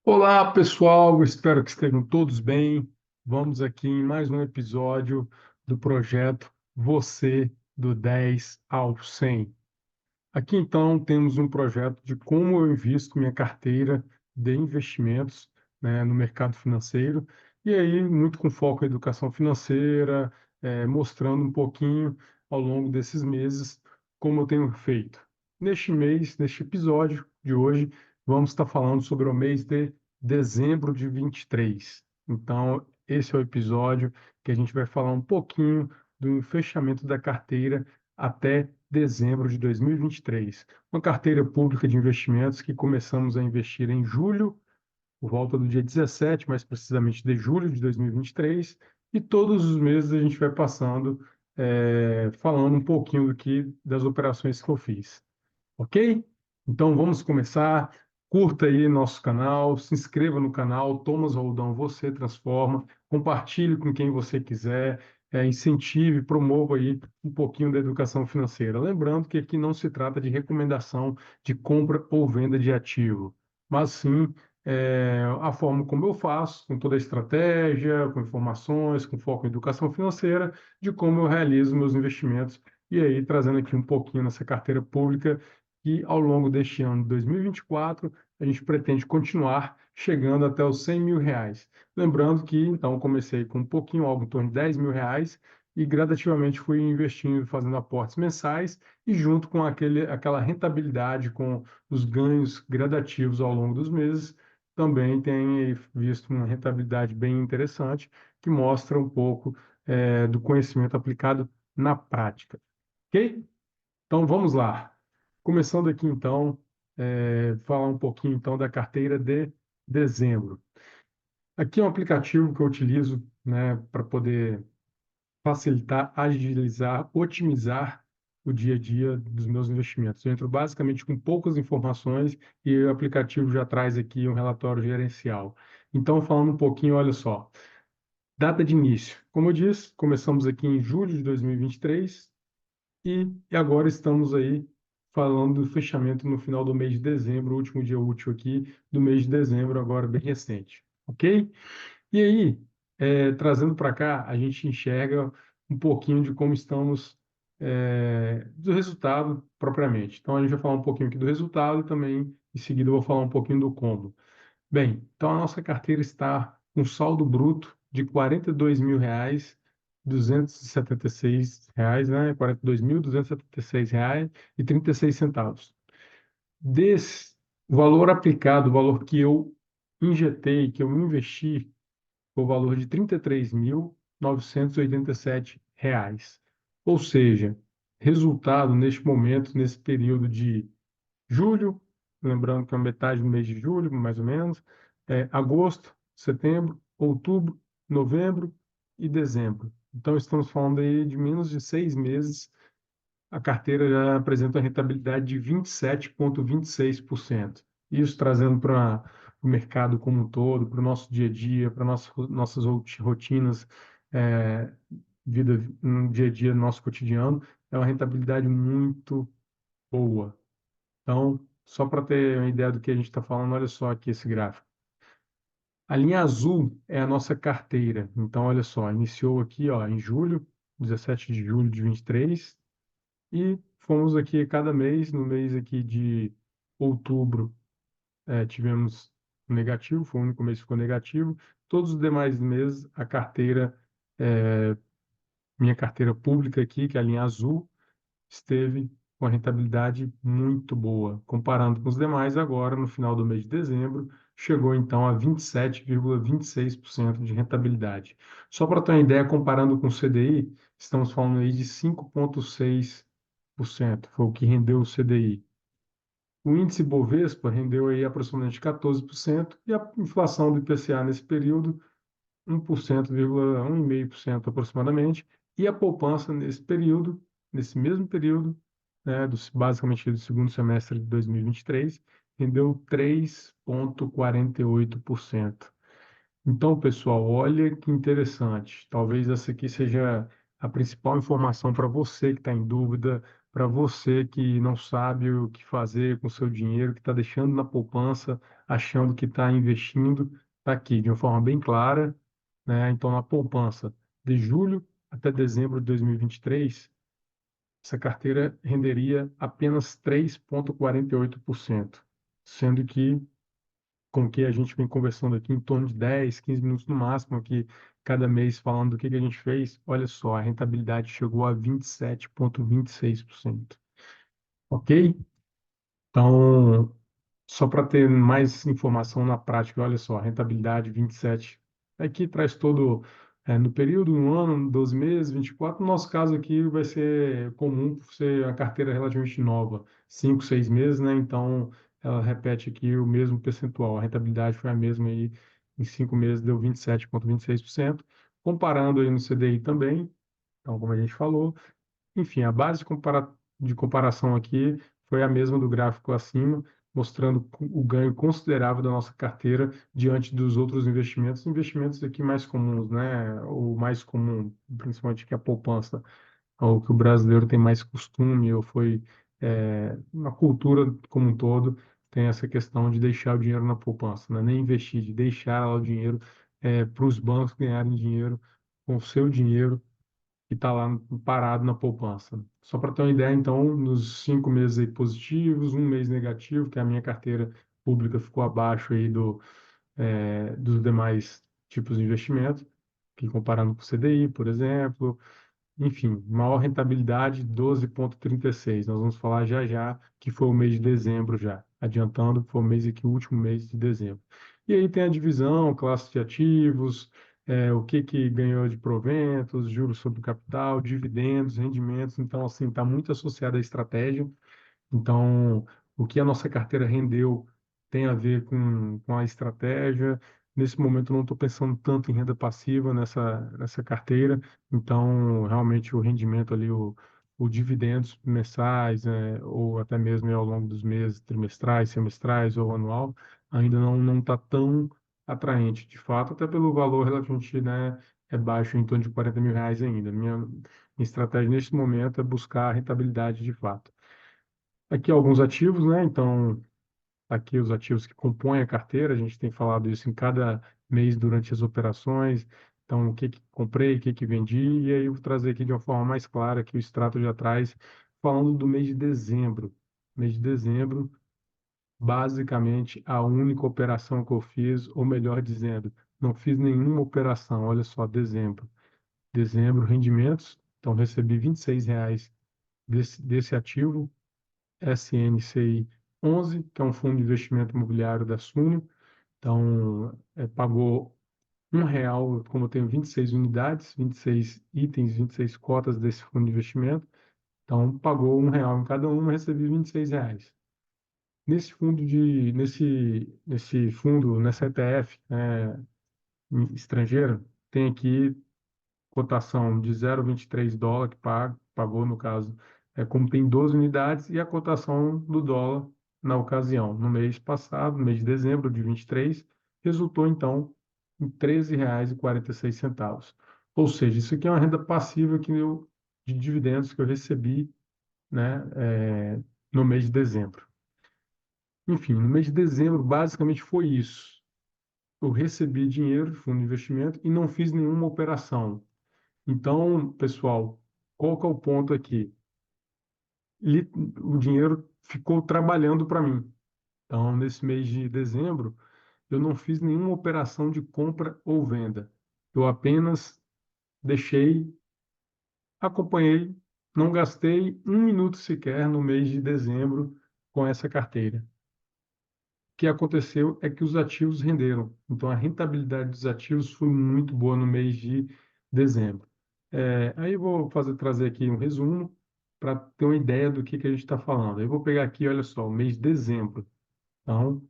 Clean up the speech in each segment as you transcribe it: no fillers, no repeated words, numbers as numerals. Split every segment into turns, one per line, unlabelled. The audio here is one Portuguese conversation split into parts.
Olá, pessoal, espero que estejam todos bem. Vamos aqui em mais um episódio do projeto Você do 10 ao 100. Aqui então temos um projeto de como eu invisto minha carteira de investimentos, né, no mercado financeiro, e aí muito com foco em educação financeira, mostrando um pouquinho ao longo desses meses como eu tenho feito. Neste mês, neste episódio de hoje, vamos estar falando sobre o mês de dezembro de 23. Então, esse é o episódio que a gente vai falar um pouquinho do fechamento da carteira até dezembro de 2023. Uma carteira pública de investimentos que começamos a investir em julho, por volta do dia 17, mais precisamente de julho de 2023, e todos os meses a gente vai passando, falando um pouquinho das operações que eu fiz. Ok? Então vamos começar. Curta aí nosso canal, se inscreva no canal Thomas Roldão Você Transforma, compartilhe com quem você quiser, incentive, promova aí um pouquinho da educação financeira. Lembrando que aqui não se trata de recomendação de compra ou venda de ativo, mas sim a forma como eu faço, com toda a estratégia, com informações, com foco em educação financeira, de como eu realizo meus investimentos e aí trazendo aqui um pouquinho nessa carteira pública que ao longo deste ano de 2024 a gente pretende continuar chegando até os 100 mil reais. Lembrando que então comecei com um pouquinho, algo em torno de 10 mil reais e gradativamente fui investindo, fazendo aportes mensais e junto com aquela rentabilidade, com os ganhos gradativos ao longo dos meses, também tem visto uma rentabilidade bem interessante que mostra um pouco do conhecimento aplicado na prática. Ok? Então vamos lá. Começando aqui então, falar um pouquinho então da carteira de dezembro. Aqui é um aplicativo que eu utilizo, né, para poder facilitar, agilizar, otimizar o dia a dia dos meus investimentos. Eu entro basicamente com poucas informações e o aplicativo já traz aqui um relatório gerencial. Então, falando um pouquinho, olha só. Data de início. Como eu disse, começamos aqui em julho de 2023 e agora estamos aí falando do fechamento no final do mês de dezembro, o último dia útil aqui do mês de dezembro, agora bem recente, ok? E aí, trazendo para cá, a gente enxerga um pouquinho de como estamos, do resultado propriamente. Então, a gente vai falar um pouquinho aqui do resultado e também, em seguida, eu vou falar um pouquinho do como. Bem, então a nossa carteira está com saldo bruto de R$ 42 mil reais, 276 reais, né? R$ 42.276 e 36 centavos. Desse valor aplicado, o valor que eu injetei, que eu investi, foi o valor de R$ 33.987. Ou seja, resultado neste momento, nesse período de julho, lembrando que é metade do mês de julho, mais ou menos, agosto, setembro, outubro, novembro e dezembro. Então, estamos falando aí de menos de 6 meses, a carteira já apresenta uma rentabilidade de 27,26%. Isso trazendo para o mercado como um todo, para o nosso dia a dia, para nossas rotinas, é, vida no dia a dia, no nosso cotidiano, é uma rentabilidade muito boa. Então, só para ter uma ideia do que a gente está falando, olha só aqui esse gráfico. A linha azul é a nossa carteira. Então, olha só, iniciou aqui, ó, em julho, 17 de julho de 23, e fomos aqui cada mês. No mês aqui de outubro, tivemos um negativo, foi o único mês que ficou negativo. Todos os demais meses, a carteira, minha carteira pública aqui, que é a linha azul, esteve com uma rentabilidade muito boa. Comparando com os demais, agora, no final do mês de dezembro, chegou então a 27,26% de rentabilidade. Só para ter uma ideia, comparando com o CDI, estamos falando aí de 5,6%, foi o que rendeu o CDI. O índice Bovespa rendeu aí aproximadamente 14% e a inflação do IPCA nesse período 1,5% aproximadamente, e a poupança nesse período, nesse mesmo período, né, basicamente do segundo semestre de 2023, rendeu 3,48%. Então, pessoal, olha que interessante. Talvez essa aqui seja a principal informação para você que está em dúvida, para você que não sabe o que fazer com o seu dinheiro, que está deixando na poupança, achando que está investindo, está aqui de uma forma bem clara, né? Então, na poupança de julho até dezembro de 2023, essa carteira renderia apenas 3,48%, sendo que com o que a gente vem conversando aqui em torno de 10, 15 minutos no máximo aqui cada mês falando do que a gente fez, olha só, a rentabilidade chegou a 27,26%. Ok? Então, só para ter mais informação na prática, olha só, a rentabilidade 27. Aqui traz todo, no período, um ano, 12 meses, 24. No nosso caso aqui vai ser comum por ser a carteira relativamente nova, 5, 6 meses, né? Então, ela repete aqui o mesmo percentual. A rentabilidade foi a mesma aí, em 5 meses deu 27,26%. Comparando aí no CDI também, então, como a gente falou, enfim, a base de comparação aqui foi a mesma do gráfico acima, mostrando o ganho considerável da nossa carteira diante dos outros investimentos, investimentos aqui mais comuns, né? O mais comum, principalmente que a poupança, ou que o brasileiro tem mais costume, ou foi na cultura como um todo, tem essa questão de deixar o dinheiro na poupança, né? Nem investir, de deixar lá o dinheiro para os bancos ganharem dinheiro com o seu dinheiro que está lá parado na poupança. Só para ter uma ideia, então, nos 5 meses aí positivos, um mês negativo, que a minha carteira pública ficou abaixo aí dos demais tipos de investimento, que comparando com o CDI, por exemplo, enfim, maior rentabilidade 12,36. Nós vamos falar já já, que foi o mês de dezembro já. Adiantando, foi o mês aqui, o último mês de dezembro. E aí tem a divisão, classe de ativos, o que que ganhou de proventos, juros sobre o capital, dividendos, rendimentos. Então, assim, está muito associado à estratégia. Então, o que a nossa carteira rendeu tem a ver com a estratégia. Nesse momento, eu não estou pensando tanto em renda passiva nessa carteira. Então, realmente, o rendimento ali, o dividendos mensais, ou até mesmo ao longo dos meses, trimestrais, semestrais ou anual, ainda não está tão atraente, de fato, até pelo valor relativamente, né, é baixo, em torno de R$ 40.000 ainda. Minha estratégia neste momento é buscar a rentabilidade de fato. Aqui alguns ativos, né? Então, aqui os ativos que compõem a carteira, a gente tem falado isso em cada mês durante as operações. Então, o que que comprei, o que que vendi, e aí eu vou trazer aqui de uma forma mais clara que o extrato já traz, falando do mês de dezembro. Mês de dezembro, basicamente, a única operação que eu fiz, ou melhor dizendo, não fiz nenhuma operação. Olha só, dezembro. Dezembro, rendimentos. Então, recebi R$ 26 desse ativo, SNCI 11, que é um fundo de investimento imobiliário da Suno. Então, pagou R$ 1, como eu tenho 26 unidades, 26 itens, 26 cotas desse fundo de investimento. Então, pagou R$ 1 em cada uma, recebi R$ 26. Nesse fundo, nessa ETF, estrangeira, tem aqui cotação de 0,23 dólar que pagou, no caso, como tem 12 unidades, e a cotação do dólar na ocasião. No mês passado, no mês de dezembro de 23, resultou então em R$ 13,46. Ou seja, isso aqui é uma renda passiva de dividendos que eu recebi, né, no mês de dezembro. Enfim, no mês de dezembro, basicamente foi isso. Eu recebi dinheiro de fundo de investimento e não fiz nenhuma operação. Então, pessoal, qual que é o ponto aqui? O dinheiro ficou trabalhando para mim. Então, nesse mês de dezembro, eu não fiz nenhuma operação de compra ou venda. Eu apenas deixei, acompanhei, não gastei um minuto sequer no mês de dezembro com essa carteira. O que aconteceu é que os ativos renderam. Então, a rentabilidade dos ativos foi muito boa no mês de dezembro. Aí eu vou trazer aqui um resumo para ter uma ideia do que a gente está falando. Eu vou pegar aqui, olha só, o mês de dezembro. Então,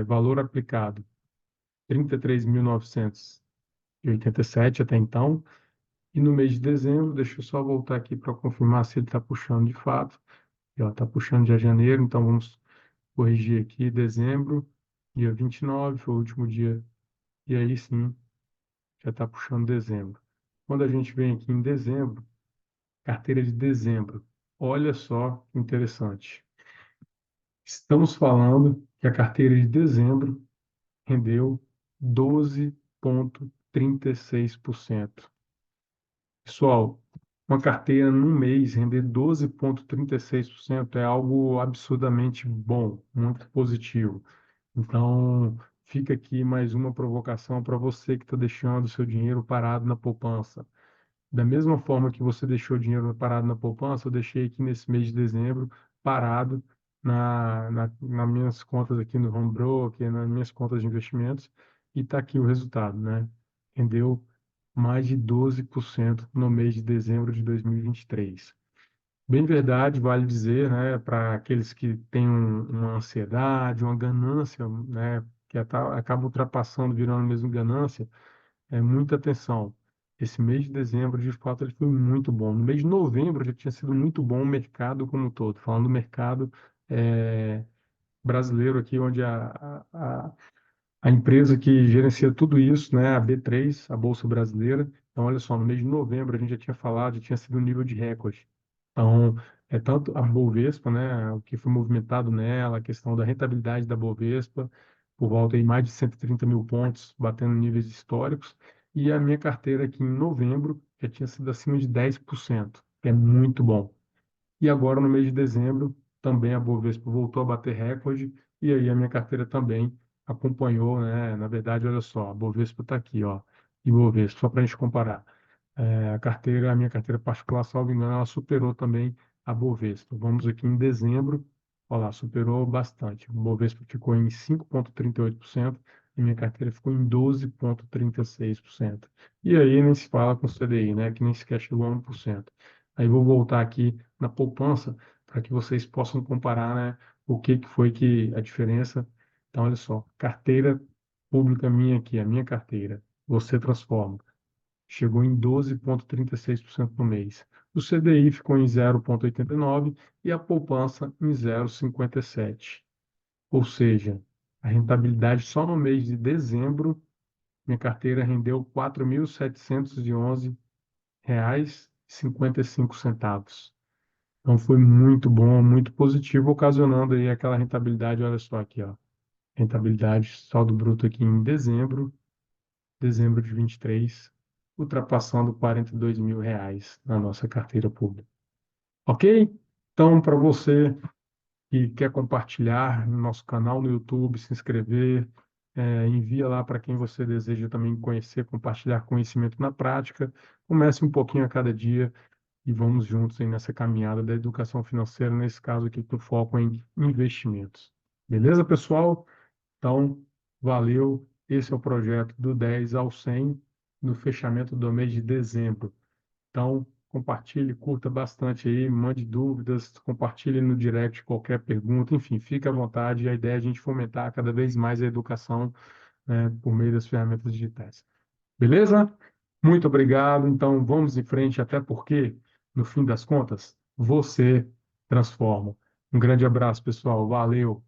valor aplicado, 33.987 até então. E no mês de dezembro, deixa eu só voltar aqui para confirmar se ele está puxando de fato. Está puxando de janeiro, então vamos corrigir aqui, dezembro, dia 29 foi o último dia, e aí sim, já está puxando dezembro. Quando a gente vem aqui em dezembro, carteira de dezembro. Olha só que interessante. Estamos falando que a carteira de dezembro rendeu 12,36%. Pessoal, uma carteira num mês render 12,36% é algo absurdamente bom, muito positivo. Então, fica aqui mais uma provocação para você que está deixando o seu dinheiro parado na poupança. Da mesma forma que você deixou o dinheiro parado na poupança, eu deixei aqui nesse mês de dezembro parado nas minhas contas aqui no Home Broker, nas minhas contas de investimentos, e está aqui o resultado, né? Rendeu mais de 12% no mês de dezembro de 2023. Bem verdade, vale dizer, né, para aqueles que têm uma ansiedade, uma ganância, né, que acaba ultrapassando, virando mesmo ganância, muita atenção. Esse mês de dezembro, de fato, ele foi muito bom. No mês de novembro já tinha sido muito bom o mercado como um todo, falando do mercado eh, brasileiro aqui, onde a empresa que gerencia tudo isso, né, a B3, a Bolsa Brasileira. Então, olha só, no mês de novembro a gente já tinha falado, já tinha sido um nível de recorde. Então, é tanto a Bovespa, né, o que foi movimentado nela, a questão da rentabilidade da Bovespa, por volta de mais de 130 mil pontos, batendo níveis históricos, e a minha carteira aqui em novembro já tinha sido acima de 10%, que é muito bom. E agora, no mês de dezembro, também a Bovespa voltou a bater recorde, e aí a minha carteira também acompanhou, né? Na verdade, olha só, a Bovespa está aqui, ó, e Bovespa, só para a gente comparar. A minha carteira particular, salvo engano, ela superou também a Bovespa. Vamos aqui em dezembro, olha lá, superou bastante. O Bovespa ficou em 5,38% e minha carteira ficou em 12,36%. E aí nem se fala com o CDI, né? Que nem sequer chegou a 1%. Aí vou voltar aqui na poupança para que vocês possam comparar, né, o que que foi que a diferença. Então, olha só, carteira pública minha aqui, a minha carteira, você transforma, chegou em 12,36% no mês. O CDI ficou em 0,89 e a poupança em 0,57. Ou seja, a rentabilidade só no mês de dezembro, minha carteira rendeu R$ 4.711,55. Então foi muito bom, muito positivo, ocasionando aí aquela rentabilidade, olha só aqui, ó. Rentabilidade saldo bruto aqui em dezembro de 23, ultrapassando R$ 42.000 na nossa carteira pública. Ok? Então, para você que quer compartilhar no nosso canal no YouTube, se inscrever, envia lá para quem você deseja também conhecer, compartilhar conhecimento na prática. Comece um pouquinho a cada dia e vamos juntos aí nessa caminhada da educação financeira, nesse caso aqui com foco em investimentos. Beleza, pessoal? Então, valeu. Esse é o projeto do 10 ao 100 no fechamento do mês de dezembro. Então, compartilhe, curta bastante aí, mande dúvidas, compartilhe no direct qualquer pergunta, enfim, fique à vontade. A ideia é a gente fomentar cada vez mais a educação, né, por meio das ferramentas digitais. Beleza? Muito obrigado. Então, vamos em frente, até porque, no fim das contas, você transforma. Um grande abraço, pessoal. Valeu!